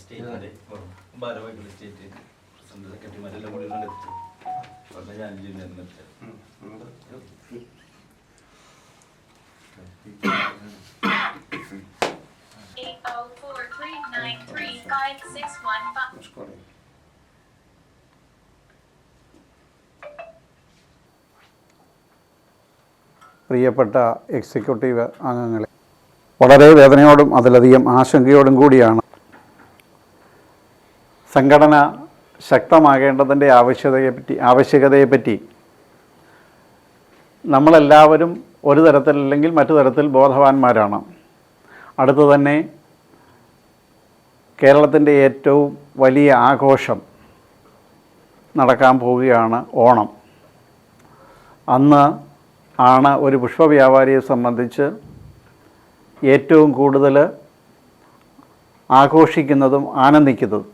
സ്റ്റേറ്റിൻ്റെ ഭാരവാഹികൾ state president സെക്രട്ടറിമാരെല്ലാം കൂടി എത്തിച്ചു. അപ്പോൾ ഞാൻ നിർമ്മിച്ചത് 804393561. പ്രിയപ്പെട്ട എക്സിക്യൂട്ടീവ് അംഗങ്ങളെ, വളരെ വേദനയോടും അതിലധികം ആശങ്കയോടും കൂടിയാണ് സംഘടന ശക്തമാകേണ്ടതിൻ്റെ ആവശ്യകതയെപ്പറ്റി നമ്മളെല്ലാവരും ഒരു തരത്തിലല്ലെങ്കിൽ മറ്റു തരത്തിൽ ബോധവാന്മാരാണ്. അടുത്തു തന്നെ കേരളത്തിൻ്റെ ഏറ്റവും വലിയ ആഘോഷം നടക്കാൻ പോവുകയാണ്, ഓണം. അന്ന് ആണ് ഒരു പുഷ്പവ്യാപാരിയെ സംബന്ധിച്ച് ഏറ്റവും കൂടുതൽ ആഘോഷിക്കുന്നതും ആനന്ദിക്കുന്നതും.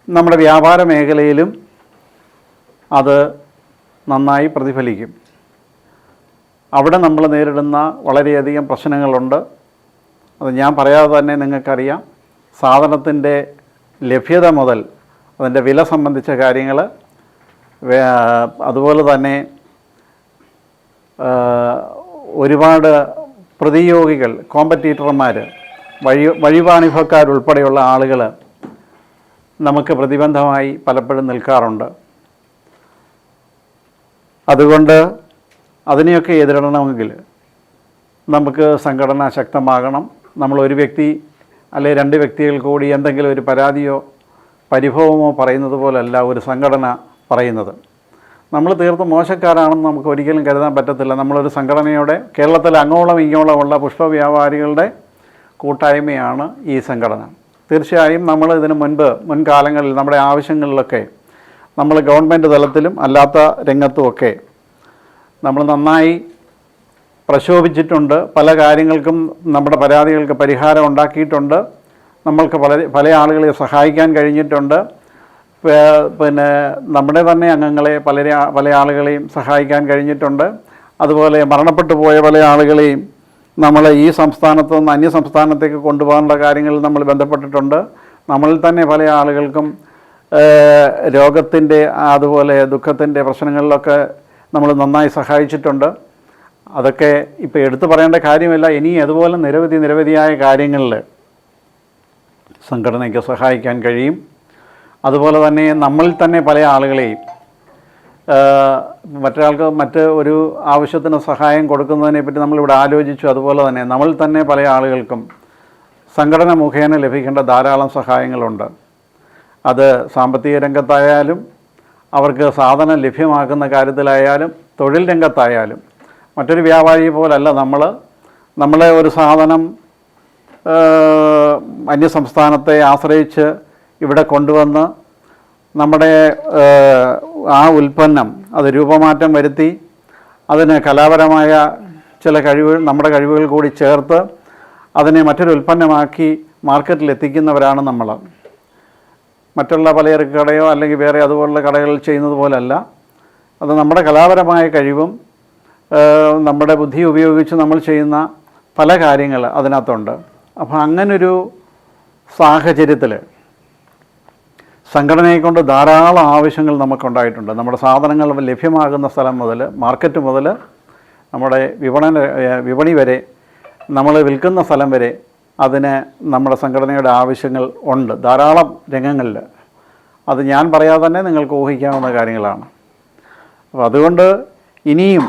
നമ്മുടെ വ്യാപാര മേഖലയിലും അത് നന്നായി പ്രതിഫലിക്കും. അവിടെ നമ്മൾ നേരിടുന്ന വളരെയധികം പ്രശ്നങ്ങളുണ്ട്. അത് ഞാൻ പറയാതെ തന്നെ നിങ്ങൾക്കറിയാം. സാധനത്തിൻ്റെ ലഭ്യത മുതൽ അതിൻ്റെ വില സംബന്ധിച്ച കാര്യങ്ങൾ, അതുപോലെ തന്നെ ഒരുപാട് പ്രതിയോഗികൾ, കോമ്പറ്റീറ്റർമാർ, വഴിവാണിഭക്കാരുൾപ്പെടെയുള്ള ആളുകൾ നമുക്ക് പ്രതിബന്ധമായി പലപ്പോഴും നിൽക്കാറുണ്ട്. അതുകൊണ്ട് അതിനെയൊക്കെ എതിരിടണമെങ്കിൽ നമുക്ക് സംഘടന ശക്തമാകണം. നമ്മൾ ഒരു വ്യക്തി അല്ലെങ്കിൽ രണ്ട് വ്യക്തികൾ കൂടി എന്തെങ്കിലും ഒരു പരാതിയോ പരിഭവമോ പറയുന്നത് പോലല്ല ഒരു സംഘടന പറയുന്നത്. നമ്മൾ തീർത്തും മോശക്കാരാണെന്ന് നമുക്ക് ഒരിക്കലും കരുതാൻ പറ്റത്തില്ല. നമ്മളൊരു സംഘടനയുടെ കേരളത്തിൽ അങ്ങോളം ഇങ്ങോളമുള്ള പുഷ്പവ്യാപാരികളുടെ കൂട്ടായ്മയാണ് ഈ സംഘടന. തീർച്ചയായും നമ്മൾ ഇതിനു മുൻകാലങ്ങളിൽ നമ്മുടെ ആവശ്യങ്ങളിലൊക്കെ നമ്മൾ ഗവൺമെൻറ് തലത്തിലും അല്ലാത്ത രംഗത്തുമൊക്കെ നമ്മൾ നന്നായി പ്രക്ഷോഭിച്ചിട്ടുണ്ട്. പല കാര്യങ്ങൾക്കും നമ്മുടെ പരാതികൾക്ക് പരിഹാരം ഉണ്ടാക്കിയിട്ടുണ്ട്. നമ്മൾക്ക് പല ആളുകളെ സഹായിക്കാൻ കഴിഞ്ഞിട്ടുണ്ട്. പിന്നെ നമ്മുടെ തന്നെ അംഗങ്ങളെ പല ആളുകളെയും സഹായിക്കാൻ കഴിഞ്ഞിട്ടുണ്ട്. അതുപോലെ മരണപ്പെട്ടു പോയ പല ആളുകളെയും നമ്മൾ ഈ സംസ്ഥാനത്ത് നിന്ന് അന്യ സംസ്ഥാനത്തേക്ക് കൊണ്ടുപോകാനുള്ള കാര്യങ്ങളിൽ നമ്മൾ ബന്ധപ്പെട്ടിട്ടുണ്ട്. നമ്മളിൽ തന്നെ പല ആളുകൾക്കും രോഗത്തിൻ്റെ അതുപോലെ ദുഃഖത്തിൻ്റെ പ്രശ്നങ്ങളിലൊക്കെ നമ്മൾ നന്നായി സഹായിച്ചിട്ടുണ്ട്. അതൊക്കെ ഇപ്പോൾ എടുത്തു പറയേണ്ട കാര്യമില്ല. ഇനി അതുപോലെ നിരവധിയായ കാര്യങ്ങളിൽ സംഘടനയ്ക്ക് സഹായിക്കാൻ കഴിയും. അതുപോലെ തന്നെ നമ്മളിൽ തന്നെ പല ആളുകളെയും മറ്റൊരാൾക്ക് മറ്റ് ഒരു ആവശ്യത്തിന് സഹായം കൊടുക്കുന്നതിനെപ്പറ്റി നമ്മളിവിടെ ആലോചിച്ചു. അതുപോലെ തന്നെ നമ്മളിൽ തന്നെ പല ആളുകൾക്കും സംഘടന മുഖേന ലഭിക്കേണ്ട ധാരാളം സഹായങ്ങളുണ്ട്. അത് സാമ്പത്തിക രംഗത്തായാലും അവർക്ക് സാധനം ലഭ്യമാക്കുന്ന കാര്യത്തിലായാലും തൊഴിൽ രംഗത്തായാലും. മറ്റൊരു വ്യാപാരി പോലല്ല നമ്മളെ ഒരു സാധനം അന്യസംസ്ഥാനത്തെ ആശ്രയിച്ച് ഇവിടെ കൊണ്ടുവന്ന് നമ്മുടെ ആ ഉൽപ്പന്നം അത് രൂപമാറ്റം വരുത്തി അതിന് കലാപരമായ ചില നമ്മുടെ കഴിവുകൾ കൂടി ചേർത്ത് അതിനെ മറ്റൊരു ഉൽപ്പന്നമാക്കി മാർക്കറ്റിൽ എത്തിക്കുന്നവരാണ് നമ്മൾ. മറ്റുള്ള പലചരക്ക് കടയോ അല്ലെങ്കിൽ വേറെ അതുപോലുള്ള കടകളിൽ ചെയ്യുന്നത് പോലല്ല. അത് നമ്മുടെ കലാപരമായ കഴിവും നമ്മുടെ ബുദ്ധി ഉപയോഗിച്ച് നമ്മൾ ചെയ്യുന്ന പല കാര്യങ്ങൾ അതിനകത്തുണ്ട്. അപ്പോൾ അങ്ങനൊരു സാഹചര്യത്തിൽ സംഘടനയെ കൊണ്ട് ധാരാളം ആവശ്യങ്ങൾ നമുക്കുണ്ടായിട്ടുണ്ട്. നമ്മുടെ സാധനങ്ങൾ ലഭ്യമാകുന്ന സ്ഥലം മുതൽ മാർക്കറ്റ് മുതൽ നമ്മുടെ വിപണി വരെ നമ്മൾ വിൽക്കുന്ന സ്ഥലം വരെ അതിന് നമ്മുടെ സംഘടനയുടെ ആവശ്യങ്ങൾ ഉണ്ട് ധാരാളം രംഗങ്ങളിൽ. അത് ഞാൻ പറയാതെ തന്നെ നിങ്ങൾക്ക് ഊഹിക്കാവുന്ന കാര്യങ്ങളാണ്. അപ്പോൾ അതുകൊണ്ട് ഇനിയും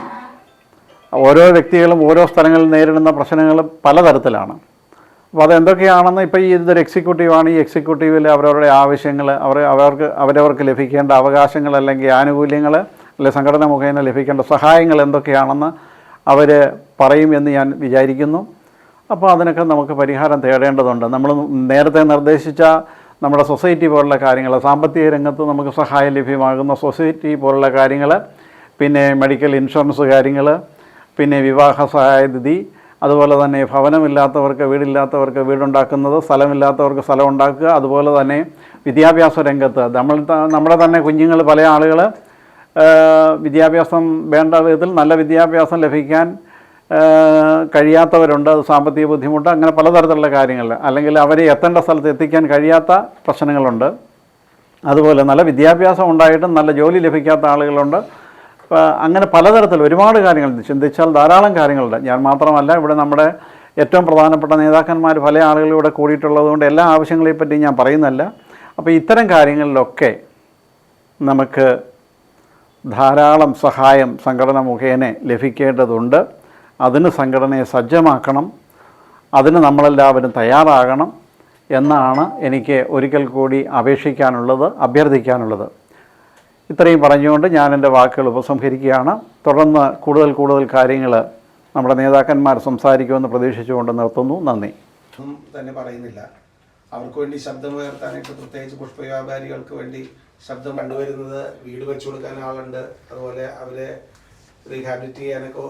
ഓരോ വ്യക്തികളും ഓരോ സ്ഥലങ്ങളിൽ നേരിടുന്ന പ്രശ്നങ്ങൾ പലതരത്തിലാണ്. അപ്പോൾ അതെന്തൊക്കെയാണെന്ന് ഇപ്പോൾ ഇതൊരു എക്സിക്യൂട്ടീവാണ്. ഈ എക്സിക്യൂട്ടീവിൽ അവരവരുടെ ആവശ്യങ്ങൾ അവരവർക്ക് ലഭിക്കേണ്ട അവകാശങ്ങൾ അല്ലെങ്കിൽ ആനുകൂല്യങ്ങൾ അല്ലെങ്കിൽ സംഘടന മുഖേന ലഭിക്കേണ്ട സഹായങ്ങൾ എന്തൊക്കെയാണെന്ന് അവർ പറയും എന്ന് ഞാൻ വിചാരിക്കുന്നു. അപ്പോൾ അതിനൊക്കെ നമുക്ക് പരിഹാരം തേടേണ്ടതുണ്ട്. നമ്മൾ നേരത്തെ നിർദ്ദേശിച്ച നമ്മുടെ സൊസൈറ്റി പോലുള്ള കാര്യങ്ങൾ, സാമ്പത്തിക രംഗത്ത് നമുക്ക് സഹായം ലഭ്യമാകുന്ന സൊസൈറ്റി പോലുള്ള കാര്യങ്ങൾ, പിന്നെ മെഡിക്കൽ ഇൻഷുറൻസ് കാര്യങ്ങൾ, പിന്നെ വിവാഹ സഹായനിധി, അതുപോലെ തന്നെ ഭവനമില്ലാത്തവർക്ക് വീടില്ലാത്തവർക്ക് വീടുണ്ടാക്കുന്നത്, സ്ഥലമില്ലാത്തവർക്ക് സ്ഥലം ഉണ്ടാക്കുക, അതുപോലെ തന്നെ വിദ്യാഭ്യാസ രംഗത്ത് നമ്മുടെ തന്നെ കുഞ്ഞുങ്ങൾ പല ആളുകൾ വിദ്യാഭ്യാസം വേണ്ട വിധത്തിൽ നല്ല വിദ്യാഭ്യാസം ലഭിക്കാൻ കഴിയാത്തവരുണ്ട്. അത് സാമ്പത്തിക ബുദ്ധിമുട്ട്, അങ്ങനെ പലതരത്തിലുള്ള കാര്യങ്ങൾ, അല്ലെങ്കിൽ അവരെ എത്തേണ്ട സ്ഥലത്ത് എത്തിക്കാൻ കഴിയാത്ത പ്രശ്നങ്ങളുണ്ട്. അതുപോലെ നല്ല വിദ്യാഭ്യാസം ഉണ്ടായിട്ടും നല്ല ജോലി ലഭിക്കാത്ത ആളുകളുണ്ട്. അങ്ങനെ പലതരത്തിൽ ഒരുപാട് കാര്യങ്ങൾ ചിന്തിച്ചാൽ ധാരാളം കാര്യങ്ങളുണ്ട്. ഞാൻ മാത്രമല്ല, ഇവിടെ നമ്മുടെ ഏറ്റവും പ്രധാനപ്പെട്ട നേതാക്കന്മാർ പല ആളുകളിലൂടെ കൂടിയിട്ടുള്ളതുകൊണ്ട് എല്ലാ ആവശ്യങ്ങളെപ്പറ്റി ഞാൻ പറയുന്നില്ല. അപ്പോൾ ഇത്തരം കാര്യങ്ങളിലൊക്കെ നമുക്ക് ധാരാളം സഹായം സംഘടന മുഖേന ലഭിക്കേണ്ടതുണ്ട്. അതിന് സംഘടനയെ സജ്ജമാക്കണം, അതിന് നമ്മളെല്ലാവരും തയ്യാറാകണം എന്നാണ് എനിക്ക് ഒരിക്കൽ കൂടി അപേക്ഷിക്കാനുള്ളത്, അഭ്യർത്ഥിക്കാനുള്ളത്. ഇത്രയും പറഞ്ഞുകൊണ്ട് ഞാൻ എൻ്റെ വാക്കുകൾ ഉപസംഹരിക്കുകയാണ്. തുടർന്ന് കൂടുതൽ കാര്യങ്ങൾ നമ്മുടെ നേതാക്കന്മാർ സംസാരിക്കുമെന്ന് പ്രതീക്ഷിച്ചുകൊണ്ട് നിർത്തുന്നു. നന്ദി. തന്നെ പറയുന്നില്ല. അവർക്ക് വേണ്ടി ശബ്ദമുയർത്താനായിട്ട് പ്രത്യേകിച്ച് പുഷ്പവ്യാപാരികൾക്ക് വേണ്ടി ശബ്ദം കണ്ടുവരുന്നത് വീട് വെച്ചു കൊടുക്കാൻ ആളുണ്ട്, അതുപോലെ അവരെ റീഹാബിലിറ്റ് ചെയ്യാനൊക്കെ